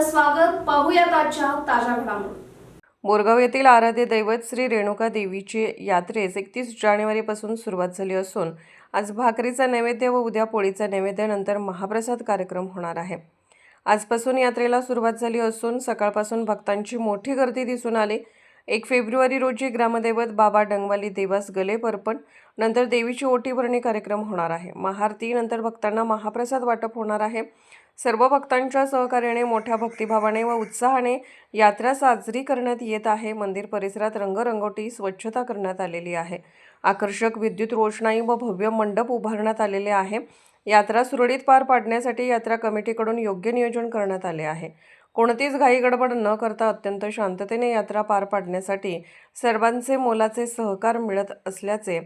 आपलं स्वागत. पाहूयात आजच्या ताज्या घडामोडी. बोरगाव येथील आराध्य दैवत श्री रेणुका देवीची यात्रेस 31 जानेवारीपासून सुरुवात झाली असून आज भाकरीचा नैवेद्य व उद्या पोळीचा नैवेद्य नंतर महाप्रसाद कार्यक्रम होणार आहे. आजपासून यात्रेला सुरुवात झाली असून सकाळपासून भक्तांची मोठी गर्दी दिसून आली. 1 फेब्रुवारी रोजी ग्रामदैवत बाबा डंगवाली देवास गलेप अर्पण नंतर देवीची ओटी भरणी कार्यक्रम होणार आहे. महाआरती नंतर भक्तांना महाप्रसाद वाटप होणार आहे. सर्व भक्तांच्या सहकार्याने मोठ्या भक्तिभावाने व उत्साहाने यात्रा साजरी करण्यात येत आहे. मंदिर परिसरात रंगरंगोटी स्वच्छता करण्यात आलेली आहे. आकर्षक विद्युत रोषणाई व भव्य मंडप उभारण्यात आलेले आहे. यात्रा सुरळीत पार पाडण्यासाठी यात्रा कमिटीकडून योग्य नियोजन करण्यात आले आहे. कोणतीच घाई गडबड न करता अत्यंत शांततेने यात्रा पार पाडण्यासाठी सर्वांचे मोलाचे सहकार मिळत असल्याचे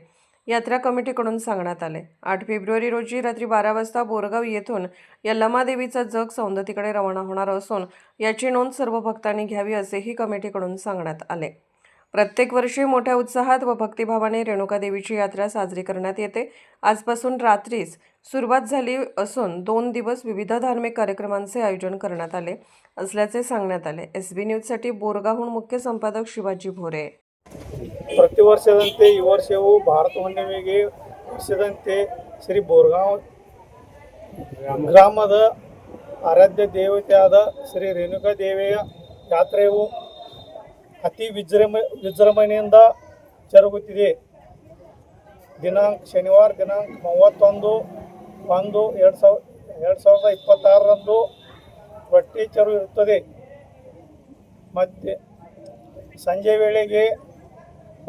यात्रा कमिटीकडून सांगण्यात आले. 8 फेब्रुवारी रोजी रात्री 12 वाजता बोरगाव येथून यल्लमा देवीचा जग सौंदतीकडे रवाना होणार असून याची नोंद सर्व भक्तांनी घ्यावी असेही कमिटीकडून सांगण्यात आले. प्रत्येक वर्षी मोठ्या उत्साहात व भक्तिभावाने रेणुका देवीची यात्रा साजरी करण्यात येते. आजपासून रात्रीच सुरुवात झाली असून 2 दिवस विविध धार्मिक कार्यक्रमांचे आयोजन करण्यात आले असल्याचे सांगण्यात आले. SB न्यूजसाठी बोरगावहून मुख्य संपादक शिवाजी भोरे. ಪ್ರತಿ ವರ್ಷದಂತೆ ಈ ವರ್ಷವೂ ಭಾರತ ಹುಣ್ಣಿಮೆಗೆ ವರ್ಷದಂತೆ ಶ್ರೀ ಬೋರ್ಗಾಂವ್ ಗ್ರಾಮದ ಆರಾಧ್ಯ ದೇವತೆಯಾದ ಶ್ರೀ ರೇಣುಕಾ ದೇವಿಯ ಯಾತ್ರೆಯು ಅತಿ ವಿಜೃಂಭಣೆಯಿಂದ ಜರುಗುತ್ತಿದೆ. ಶನಿವಾರ ದಿನಾಂಕ 31/1/2026 ರೊಟ್ಟಿ ಚರು ಇರುತ್ತದೆ. ಮತ್ತು ಸಂಜೆ ವೇಳೆಗೆ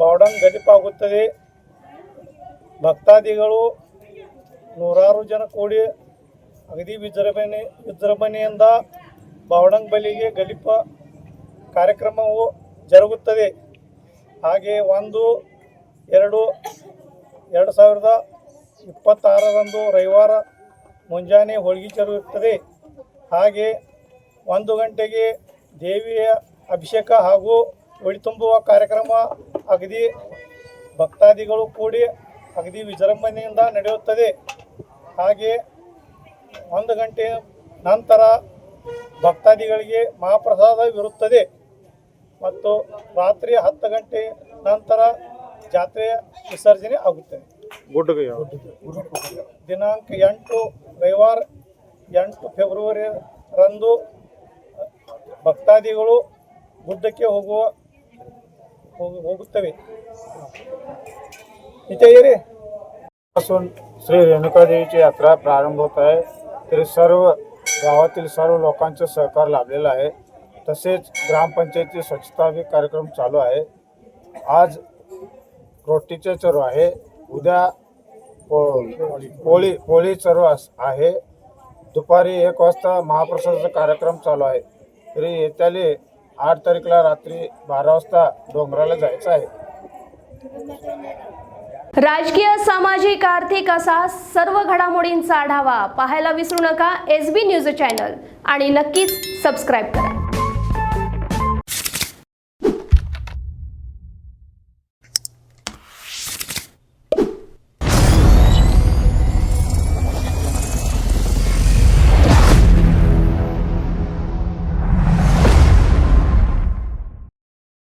ಬಾವಡಂಗ್ ಗಲಿಪಾಗುತ್ತದೆ. ಭಕ್ತಾದಿಗಳು ನೂರಾರು ಜನ ಕೂಡಿ ಅಗದಿ ವಿಜೃಂಭಣೆಯಿಂದ ಬಾವಡಂಗ್ ಬಲಿಗೆ ಗಲಿಪ ಕಾರ್ಯಕ್ರಮವು ಜರುಗುತ್ತದೆ. ಹಾಗೆ 1/2/2026 ರವಿವಾರ ಮುಂಜಾನೆ ಹೋಳಿಗೆ ಚರು ಇರುತ್ತದೆ. ಹಾಗೆ 1 ಗಂಟೆಗೆ ದೇವಿಯ ಅಭಿಷೇಕ ಹಾಗೂ ಒಳಿ ತುಂಬುವ ಕಾರ್ಯಕ್ರಮ ಅಗದಿ ಭಕ್ತಾದಿಗಳು ಕೂಡಿ ಅಗದಿ ವಿಜೃಂಭಣೆಯಿಂದ ನಡೆಯುತ್ತದೆ. ಹಾಗೆ 1 ಗಂಟೆ ನಂತರ ಭಕ್ತಾದಿಗಳಿಗೆ ಮಹಾಪ್ರಸಾದವಿರುತ್ತದೆ ಮತ್ತು ರಾತ್ರಿ 10 ಗಂಟೆ ನಂತರ ಜಾತ್ರೆಯ ವಿಸರ್ಜನೆ ಆಗುತ್ತದೆ. ದಿನಾಂಕ 8 ರವಿವಾರ 8 ಫೆಬ್ರವರಿ ರಂದು ಭಕ್ತಾದಿಗಳು गुड्डಕ್ಕೆ होगुತ್ತವೆ. पासून श्री रेणुका देवीची यात्रा प्रारंभ होत आहे. तरी सर्व गावातील सर्व लोकांचे सहकार लाभलेला आहे. तसेच ग्रामपंचायती स्वच्छता कार्यक्रम चालू आहे. आज रोटीचे चरू आहे. उद्या पोळी चरू आहे. दुपारी 1 वाजता महाप्रसादाचा कार्यक्रम चालू आहे. तरी येत्याले 8 तारीखला रात्री 12 वाजता डोंगराला जायचं आहे. राजकीय, सामाजिक, आर्थिक असा सर्व घडामोडींचा आढावा पाहायला विसरू नका SB न्यूज चॅनल आणि नक्कीच सबस्क्राईब करा.